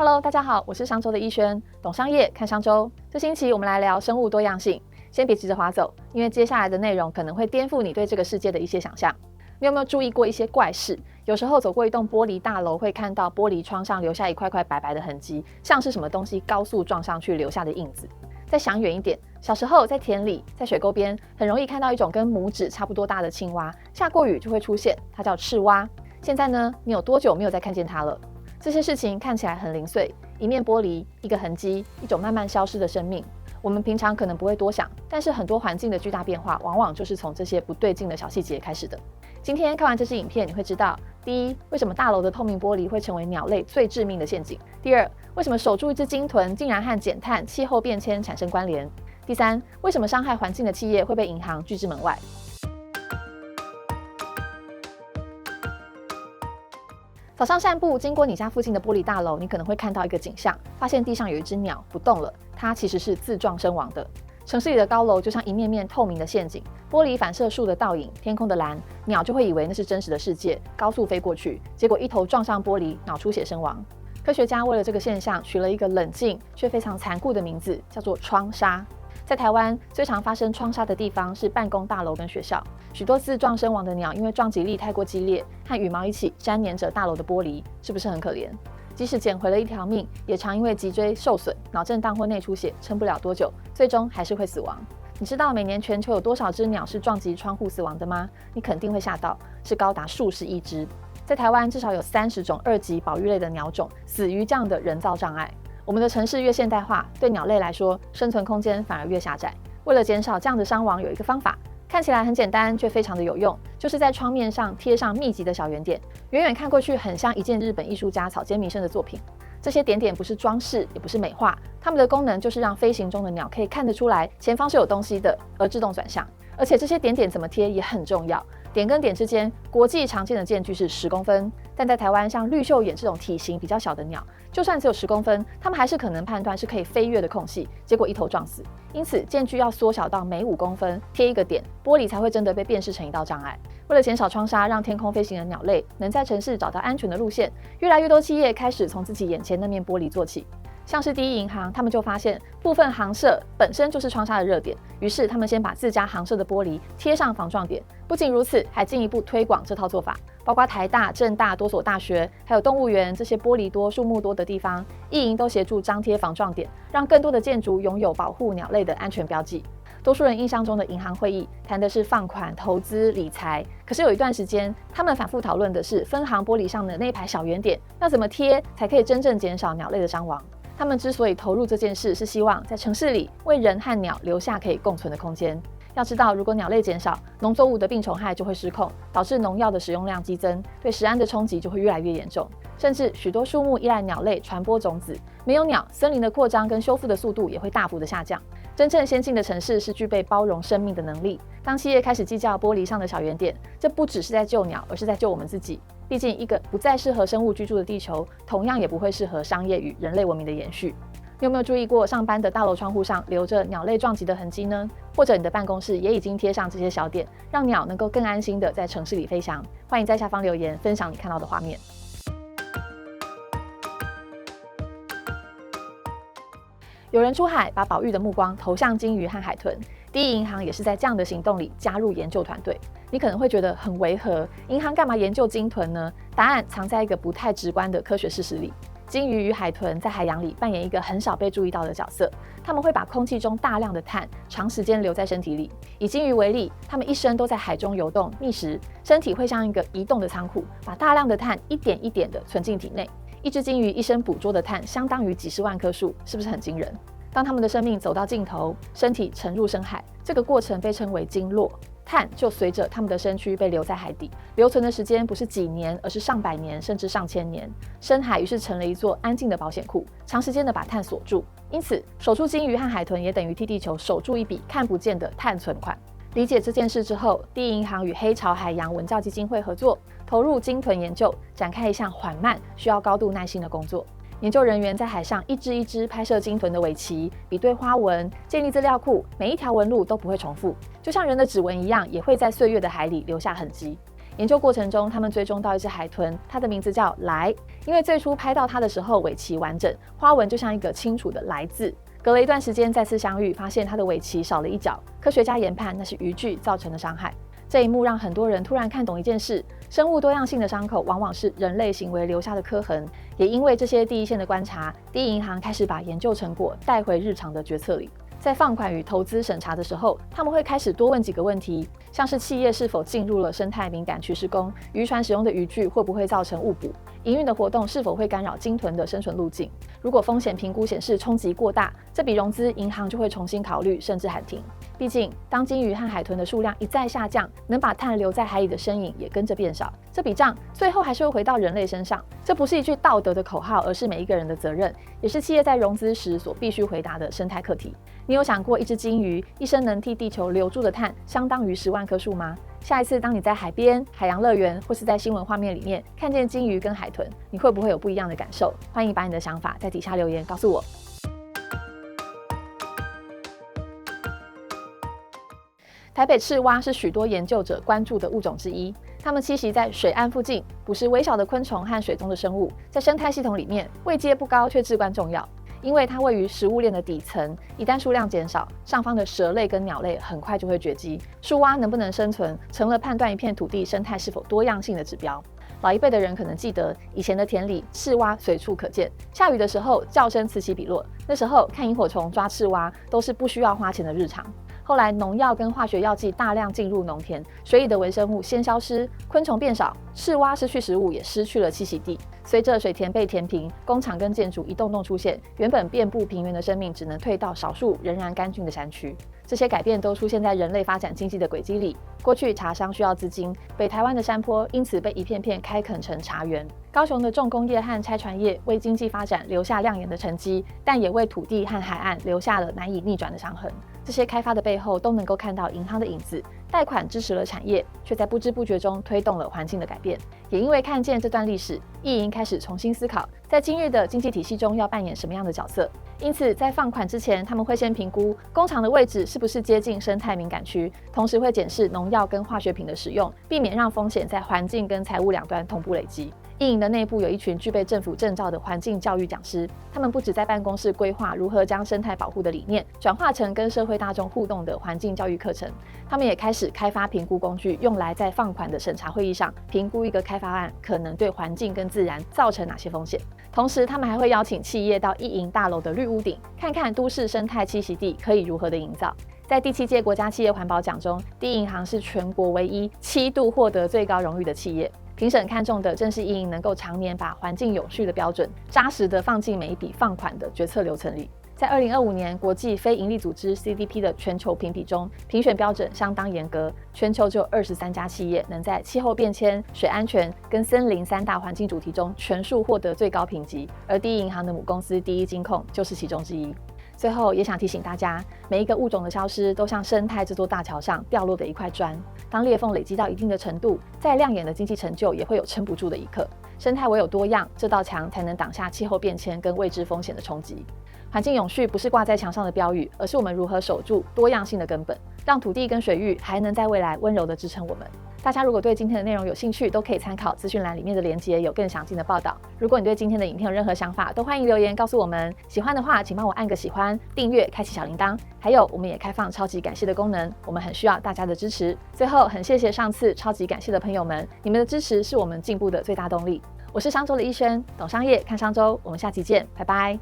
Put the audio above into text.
Hello， 大家好，我是商周的逸轩，懂商业看商周。这星期我们来聊生物多样性。先别急着滑走，因为接下来的内容可能会颠覆你对这个世界的一些想象。你有没有注意过一些怪事？有时候走过一栋玻璃大楼，会看到玻璃窗上留下一块块白白的痕迹，像是什么东西高速撞上去留下的印子。再想远一点，小时候在田里、在水沟边，很容易看到一种跟拇指差不多大的青蛙，下过雨就会出现，它叫赤蛙。现在呢，你有多久没有再看见它了？这些事情看起来很零碎，一面玻璃，一个痕迹，一种慢慢消失的生命。我们平常可能不会多想，但是很多环境的巨大变化，往往就是从这些不对劲的小细节开始的。今天看完这支影片，你会知道：第一，为什么大楼的透明玻璃会成为鸟类最致命的陷阱；第二，为什么守住一只鲸豚竟然和减碳、气候变迁产生关联；第三，为什么伤害环境的企业会被银行拒之门外。早上散步，经过你家附近的玻璃大楼，你可能会看到一个景象，发现地上有一只鸟不动了，它其实是自撞身亡的。城市里的高楼就像一面面透明的陷阱，玻璃反射树的倒影，天空的蓝，鸟就会以为那是真实的世界，高速飞过去，结果一头撞上玻璃，脑出血身亡。科学家为了这个现象取了一个冷静却非常残酷的名字，叫做窗杀。在台湾最常发生窗杀的地方是办公大楼跟学校，许多自撞身亡的鸟因为撞击力太过激烈，和羽毛一起粘黏着大楼的玻璃，是不是很可怜？即使捡回了一条命，也常因为脊椎受损、脑震荡或内出血，撑不了多久，最终还是会死亡。你知道每年全球有多少只鸟是撞击窗户死亡的吗？你肯定会吓到，是高达数十亿只。在台湾至少有30种2级保育类的鸟种死于这样的人造障碍。我们的城市越现代化，对鸟类来说，生存空间反而越狭窄。为了减少这样的伤亡，有一个方法，看起来很简单，却非常的有用，就是在窗面上贴上密集的小圆点，远远看过去很像一件日本艺术家草间弥生的作品。这些点点不是装饰，也不是美化，它们的功能就是让飞行中的鸟可以看得出来前方是有东西的，而自动转向。而且这些点点怎么贴也很重要，点跟点之间，国际常见的间距是10公分，但在台湾像绿袖眼这种体型比较小的鸟，就算只有10公分，它们还是可能判断是可以飞越的空隙，结果一头撞死。因此间距要缩小到每5公分贴一个点，玻璃才会真的被辨识成一道障碍。为了减少窗杀，让天空飞行的鸟类能在城市找到安全的路线，越来越多企业开始从自己眼前那面玻璃做起。像是第一银行，他们就发现部分航舍本身就是窗杀的热点，于是他们先把自家航舍的玻璃贴上防撞点。不仅如此，还进一步推广这套做法，包括台大、政大多所大学，还有动物园这些玻璃多、树木多的地方，一银都协助张贴防撞点，让更多的建筑拥有保护鸟类的安全标记。多数人印象中的银行会议谈的是放款、投资、理财，可是有一段时间，他们反复讨论的是分行玻璃上的那一排小圆点要怎么贴，才可以真正减少鸟类的伤亡。他们之所以投入这件事，是希望在城市里为人和鸟留下可以共存的空间。要知道，如果鸟类减少，农作物的病虫害就会失控，导致农药的使用量激增，对食安的冲击就会越来越严重。甚至许多树木依赖鸟类传播种子，没有鸟，森林的扩张跟修复的速度也会大幅的下降。真正先进的城市是具备包容生命的能力。当企业开始计较玻璃上的小圆点，这不只是在救鸟，而是在救我们自己。毕竟，一个不再适合生物居住的地球，同样也不会适合商业与人类文明的延续。你有没有注意过上班的大楼窗户上留着鸟类撞击的痕迹呢？或者你的办公室也已经贴上这些小点，让鸟能够更安心的在城市里飞翔？欢迎在下方留言分享你看到的画面。有人出海，把保育的目光投向鲸鱼和海豚。第一银行也是在这样的行动里加入研究团队。你可能会觉得很违和，银行干嘛研究鲸豚呢？答案藏在一个不太直观的科学事实里。鲸鱼与海豚在海洋里扮演一个很少被注意到的角色，它们会把空气中大量的碳长时间留在身体里。以鲸鱼为例，它们一生都在海中游动觅食，身体会像一个移动的仓库，把大量的碳一点一点的存进体内。一只鲸鱼一生捕捉的碳相当于几十万棵树，是不是很惊人？当它们的生命走到尽头，身体沉入深海，这个过程被称为鲸落，碳就随着它们的身躯被留在海底，留存的时间不是几年，而是上百年甚至上千年。深海于是成了一座安静的保险库，长时间的把碳锁住。因此，守住鲸鱼和海豚也等于替地球守住一笔看不见的碳存款。理解这件事之后，第一银行与黑潮海洋文教基金会合作，投入鲸豚研究，展开一项缓慢、需要高度耐心的工作。研究人员在海上一只一只拍摄鲸豚的尾鳍，比对花纹，建立资料库，每一条纹路都不会重复，就像人的指纹一样，也会在岁月的海里留下痕迹。研究过程中，他们追踪到一只海豚，它的名字叫来，因为最初拍到它的时候尾鳍完整，花纹就像一个清楚的来字。隔了一段时间再次相遇，发现它的尾鳍少了一角，科学家研判那是渔具造成的伤害。这一幕让很多人突然看懂一件事：生物多样性的伤口往往是人类行为留下的刻痕。也因为这些第一线的观察，第一银行开始把研究成果带回日常的决策里。在放款与投资审查的时候，他们会开始多问几个问题，像是企业是否进入了生态敏感趋势宫，渔船使用的渔具会不会造成误捕，营运的活动是否会干扰鲸豚的生存路径。如果风险评估显示冲击过大，这笔融资银行就会重新考虑，甚至喊停。毕竟，当鲸鱼和海豚的数量一再下降，能把碳留在海里的身影也跟着变少。这笔账最后还是会回到人类身上。这不是一句道德的口号，而是每一个人的责任，也是企业在融资时所必须回答的生态课题。你有想过，一只鲸鱼一生能替地球留住的碳，相当于10万棵树吗？下一次当你在海边、海洋乐园或是在新闻画面里面看见鲸鱼跟海豚，你会不会有不一样的感受？欢迎把你的想法在底下留言告诉我。台北赤蛙是许多研究者关注的物种之一，它们栖息在水岸附近，捕食微小的昆虫和水中的生物，在生态系统里面位阶不高却至关重要，因为它位于食物链的底层，一旦数量减少，上方的蛇类跟鸟类很快就会绝迹，树蛙能不能生存，成了判断一片土地生态是否多样性的指标。老一辈的人可能记得，以前的田里赤蛙随处可见，下雨的时候叫声此起彼落，那时候看萤火虫、抓赤蛙都是不需要花钱的日常。后来农药跟化学药剂大量进入农田，水里的微生物先消失，昆虫变少，赤蛙失去食物，也失去了栖息地。随着水田被填平，工厂跟建筑一栋栋出现，原本遍布平原的生命只能退到少数仍然干净的山区。这些改变都出现在人类发展经济的轨迹里。过去茶商需要资金，北台湾的山坡因此被一片片开垦成茶园。高雄的重工业和拆船业为经济发展留下亮眼的成绩，但也为土地和海岸留下了难以逆转的伤痕。这些开发的背后都能够看到银行的影子，贷款支持了产业，却在不知不觉中推动了环境的改变。也因为看见这段历史，意银开始重新思考，在今日的经济体系中要扮演什么样的角色。因此，在放款之前，他们会先评估工厂的位置是不是接近生态敏感区，同时会检视农药跟化学品的使用，避免让风险在环境跟财务两端同步累积。意银的内部有一群具备政府证照的环境教育讲师，他们不只在办公室规划如何将生态保护的理念转化成跟社会大众互动的环境教育课程，他们也开始开发评估工具，用来在放款的审查会议上评估一个开发案可能对环境跟自然造成哪些风险。同时，他们还会邀请企业到意银大楼的绿屋顶，看看都市生态栖息地可以如何的营造。在第7届国家企业环保奖中，第一银行是全国唯一7度获得最高荣誉的企业。评审看重的正是意银能够常年把环境永续的标准扎实地放进每一笔放款的决策流程里。在2025年国际非营利组织 CDP 的全球评比中，评选标准相当严格，全球只有23家企业能在气候变迁、水安全跟森林3大环境主题中全数获得最高评级，而第一银行的母公司第一金控就是其中之一。最后也想提醒大家，每一个物种的消失都像生态这座大桥上掉落的一块砖，当裂缝累积到一定的程度，再亮眼的经济成就也会有撑不住的一刻。生态唯有多样，这道墙才能挡下气候变迁跟未知风险的冲击。环境永续不是挂在墙上的标语，而是我们如何守住多样性的根本，让土地跟水域还能在未来温柔地支撑我们。大家如果对今天的内容有兴趣，都可以参考资讯栏里面的连结，有更详尽的报道。如果你对今天的影片有任何想法，都欢迎留言告诉我们。喜欢的话，请帮我按个喜欢、订阅、开启小铃铛。还有，我们也开放超级感谢的功能，我们很需要大家的支持。最后，很谢谢上次超级感谢的朋友们，你们的支持是我们进步的最大动力。我是商周的逸轩，懂商业看商周，我们下期见，拜拜。